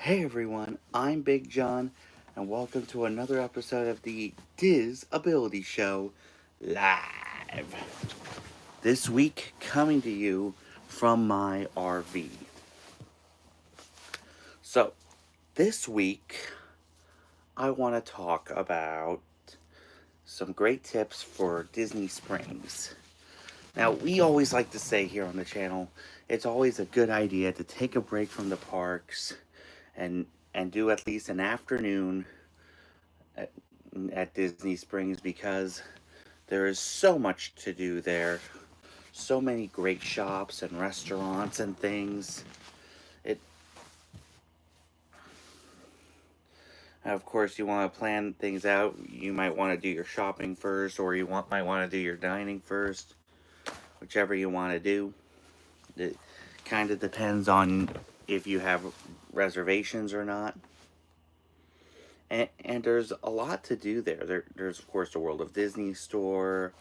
Hey everyone, I'm Big John, and welcome to another episode of the Diz Ability Show live. This week, coming to you from my RV. So, this week, I want to talk about some great tips for Disney Springs. Now, we always like to say here on the channel, it's always a good idea to take a break from the parks and do at least an afternoon at Disney Springs because there is so much to do there. So many great shops and restaurants and things. It Of course, you want to plan things out. You might want to do your shopping first, or might want to do your dining first, whichever you want to do. It kind of depends on if you have reservations or not. And there's a lot to do there's of course the World of Disney store,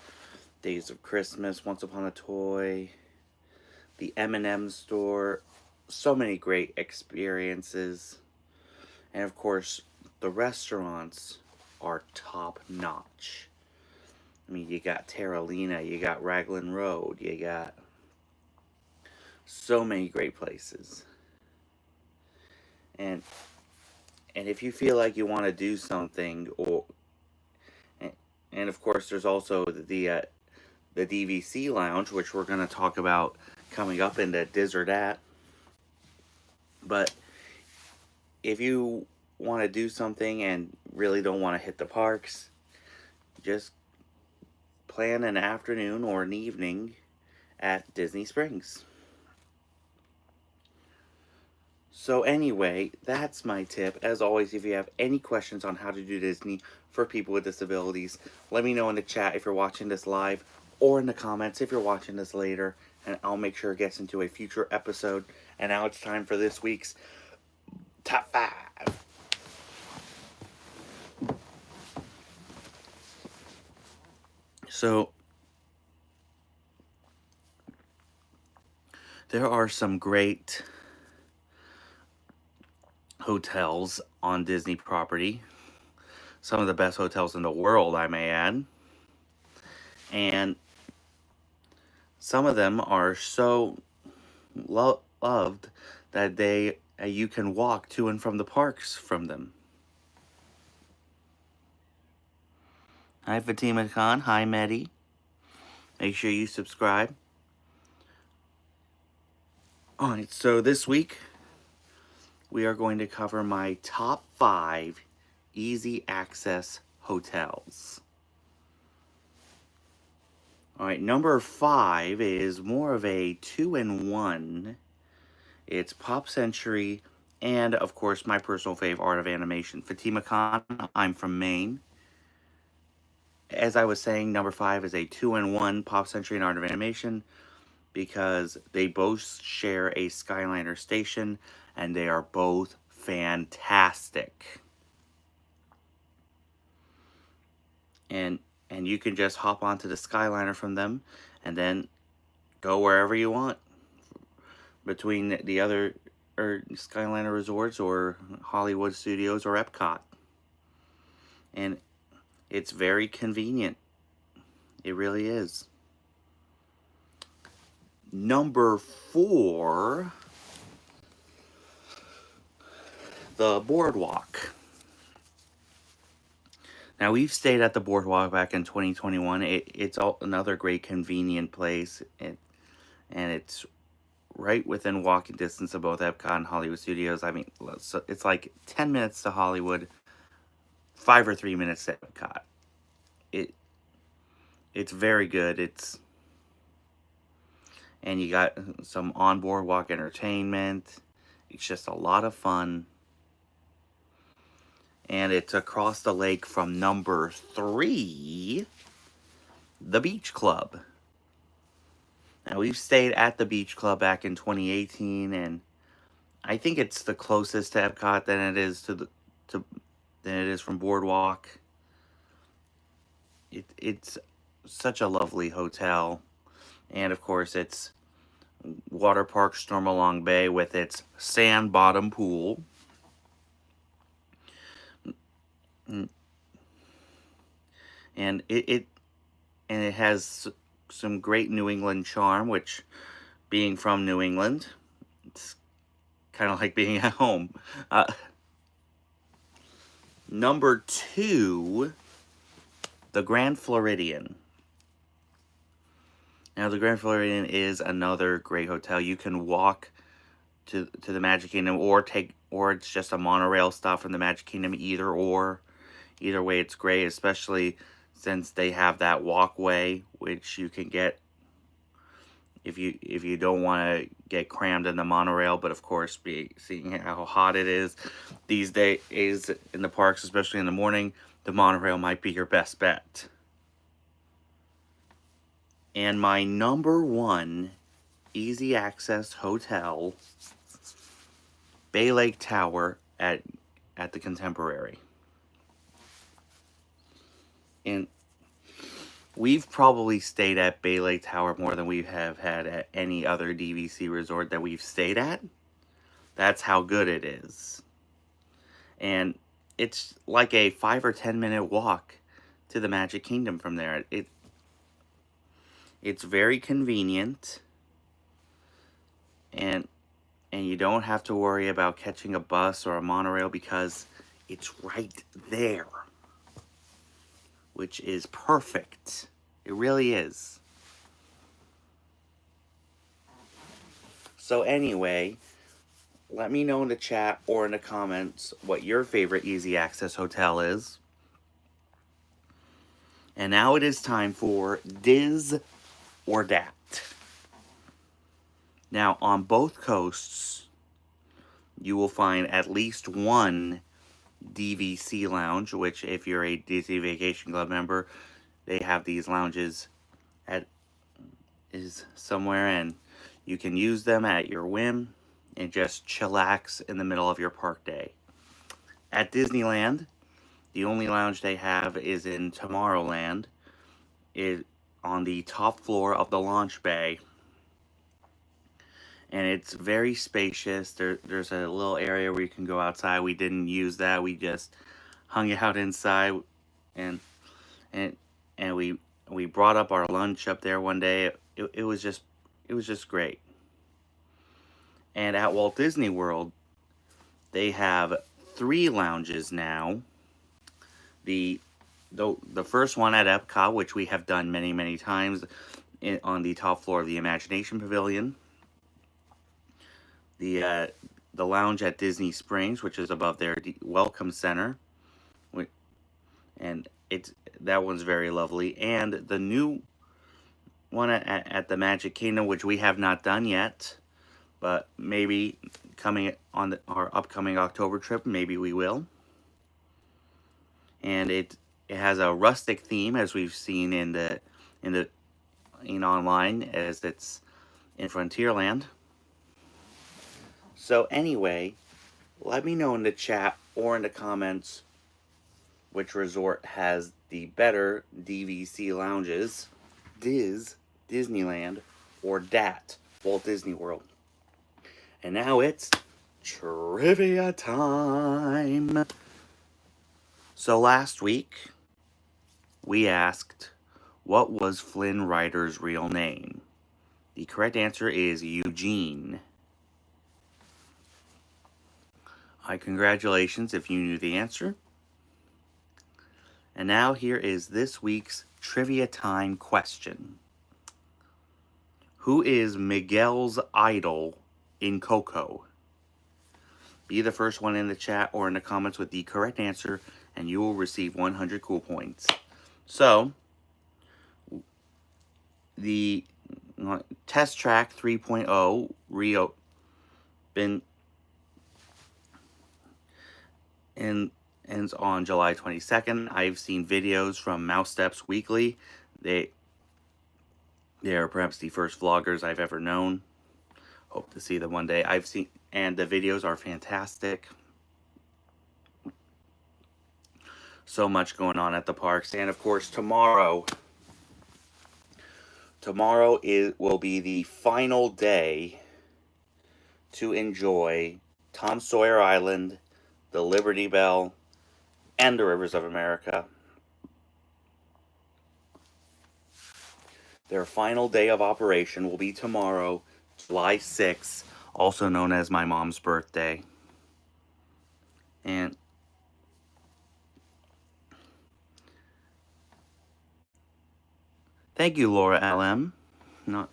Days of Christmas, Once Upon a Toy, the M&M store, so many great experiences. And of course, the restaurants are top notch. I mean, you got Terralina, you got Raglan Road, you got so many great places. And if you feel like you want to do something, and of course, there's also the DVC Lounge, which we're going to talk about coming up in the Diz or Dat. But if you want to do something and really don't want to hit the parks, just plan an afternoon or an evening at Disney Springs. So anyway, that's my tip. As always, if you have any questions on how to do Disney for people with disabilities, let me know in the chat if you're watching this live, or in the comments if you're watching this later, and I'll make sure it gets into a future episode. And now it's time for this week's Top 5. So, there are some great hotels on Disney property. Some of the best hotels in the world, I may add. And some of them are so loved that you can walk to and from the parks from them. Hi, Fatima Khan. Hi, Mehdi. Make sure you subscribe. Alright, so this week we are going to cover my top 5 easy access hotels. Alright, number 5 is more of a 2-in-1. It's Pop Century and, of course, my personal fave, Art of Animation. Fatima Khan, I'm from Maine. As I was saying, number 5 is a 2-in-1, Pop Century and Art of Animation, because they both share a Skyliner station, and they are both fantastic. And you can just hop onto the Skyliner from them, and then go wherever you want between the other Skyliner resorts or Hollywood Studios or Epcot. And it's very convenient. It really is. Number 4, the Boardwalk. Now, we've stayed at the Boardwalk back in 2021. It's another great convenient place. And it's right within walking distance of both Epcot and Hollywood Studios. I mean, so it's like 10 minutes to Hollywood, 5 or 3 minutes to Epcot. It's very good. And you got some on Boardwalk entertainment. It's just a lot of fun. And it's across the lake from number 3, the Beach Club. Now, we've stayed at the Beach Club back in 2018, and I think it's the closest to Epcot than it is than it is from Boardwalk. It's such a lovely hotel, and of course, it's Water Park Stormalong Bay with its sand bottom pool. Mm, and it has some great New England charm, which, being from New England, it's kind of like being at home. Uh, Number 2, the Grand Floridian. Now, the Grand Floridian is another great hotel. You can walk to the Magic Kingdom, or it's just a monorail stop from the Magic Kingdom. Either way, it's great, especially since they have that walkway, which you can get if you don't want to get crammed in the monorail. But of course, seeing how hot it is these days in the parks, especially in the morning, the monorail might be your best bet. And my number 1 easy access hotel, Bay Lake Tower at the Contemporary. And we've probably stayed at Bay Lake Tower more than we have had at any other DVC resort that we've stayed at. That's how good it is. And it's like a 5 or 10 minute walk to the Magic Kingdom from there. It's very convenient, and you don't have to worry about catching a bus or a monorail because it's right there, which is perfect. It really is. So anyway, let me know in the chat or in the comments what your favorite easy access hotel is. And now it is time for Diz or Dat. Now, on both coasts, you will find at least one DVC lounge, which, if you're a Disney Vacation Club member, they have these lounges is somewhere, and you can use them at your whim and just chillax in the middle of your park day. At Disneyland, the only lounge they have is in Tomorrowland, on the top floor of the launch bay. And it's very spacious. There's a little area where you can go outside. We didn't use that. We just hung out inside, and we brought up our lunch up there one day. It was just great. And at Walt Disney World, they have 3 lounges now. The first one at Epcot, which we have done many times, on the top floor of the Imagination Pavilion. The lounge at Disney Springs, which is above their Welcome Center, and that one's very lovely. And the new one at the Magic Kingdom, which we have not done yet, but maybe coming on our upcoming October trip, maybe we will. And it has a rustic theme, as we've seen in online, as it's in Frontierland. So anyway, let me know in the chat or in the comments which resort has the better DVC lounges, Diz, Disneyland, or DAT, Walt Disney World. And now it's trivia time. So last week, we asked, what was Flynn Rider's real name? The correct answer is Eugene. Congratulations if you knew the answer. And now here is this week's trivia time question. Who is Miguel's idol in Coco? Be the first one in the chat or in the comments with the correct answer, and you will receive 100 cool points. So, the Test Track 3.0 reopened and ends on July 22nd. I've seen videos from Mouse Steps Weekly. They are perhaps the first vloggers I've ever known. Hope to see them one day. And the videos are fantastic. So much going on at the parks. And of course, tomorrow will be the final day to enjoy Tom Sawyer Island, the Liberty Bell, and the Rivers of America. Their final day of operation will be tomorrow, July 6th, also known as my mom's birthday. And thank you, Laura LM. Not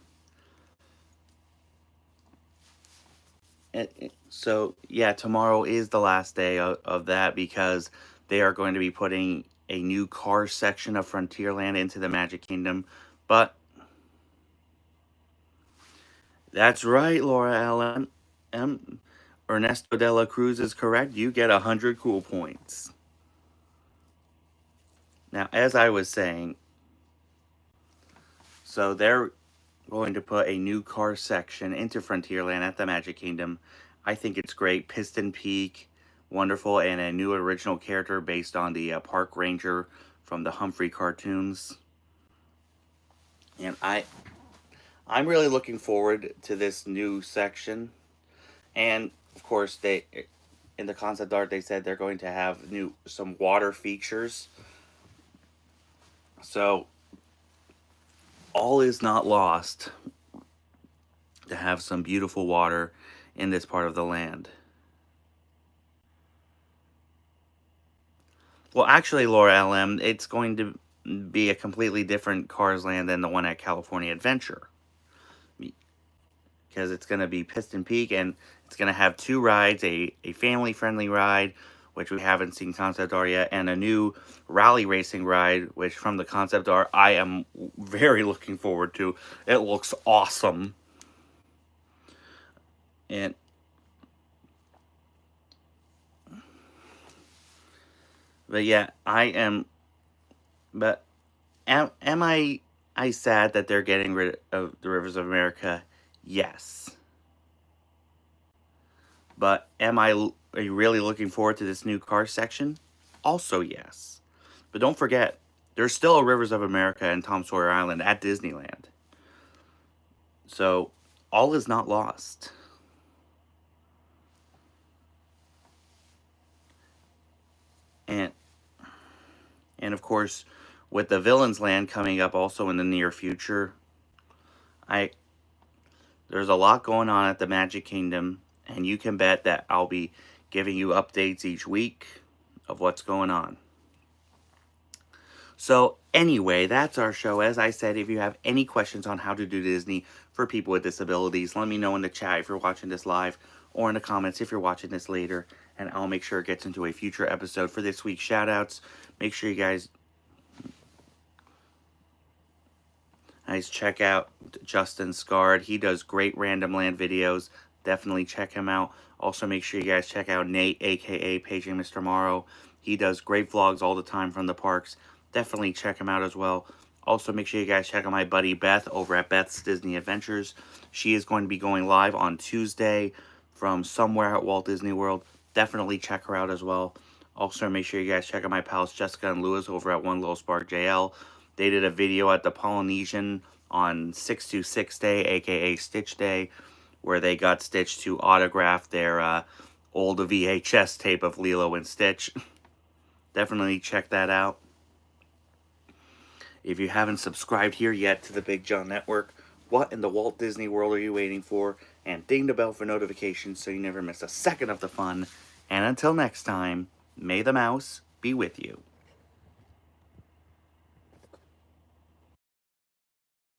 so yeah, tomorrow is the last day of that because they are going to be putting a new car section of Frontierland into the Magic Kingdom. But that's right, Laura Allen. Ernesto de la Cruz is correct. You get 100 cool points. Now, as I was saying, so they're going to put a new car section into Frontierland at the Magic Kingdom. I think it's great. Piston Peak, wonderful, and a new original character based on the park ranger from the Humphrey cartoons. And I'm really looking forward to this new section. And of course, they in the concept art they said they're going to have some water features. So all is not lost to have some beautiful water in this part of the land. Well, actually, Laura LM, it's going to be a completely different Cars Land than the one at California Adventure. Because it's going to be Piston Peak, and it's going to have two rides, a family-friendly ride, which we haven't seen concept art yet, and a new rally racing ride, which from the concept art, I am very looking forward to. It looks awesome. And but yeah, but am I sad that they're getting rid of the Rivers of America? Yes. But are you really looking forward to this new car section? Also yes. But don't forget, there's still a Rivers of America and Tom Sawyer Island at Disneyland. So all is not lost. And of course, with the Villains Land coming up also in the near future, there's a lot going on at the Magic Kingdom, and you can bet that I'll be giving you updates each week of what's going on. So anyway, that's our show. As I said, if you have any questions on how to do Disney for people with disabilities, let me know in the chat if you're watching this live, or in the comments if you're watching this later, and I'll make sure it gets into a future episode. For this week's shoutouts, make sure you guys check out Justin Scard. He does great Random Land videos. Definitely check him out. Also, make sure you guys check out Nate, aka Paging Mr. Morrow. He does great vlogs all the time from the parks. Definitely check him out as well. Also, make sure you guys check out my buddy Beth over at Beth's Disney Adventures. She is going to be going live on Tuesday from somewhere at Walt Disney World. Definitely check her out as well. Also, make sure you guys check out my pals Jessica and Lewis over at One Little Spark JL. They did a video at the Polynesian on 626 Day, aka Stitch Day, where they got Stitch to autograph their old VHS tape of Lilo and Stitch. Definitely check that out. If you haven't subscribed here yet to the Big John Network, what in the Walt Disney World are you waiting for? And ding the bell for notifications so you never miss a second of the fun. And until next time, may the mouse be with you.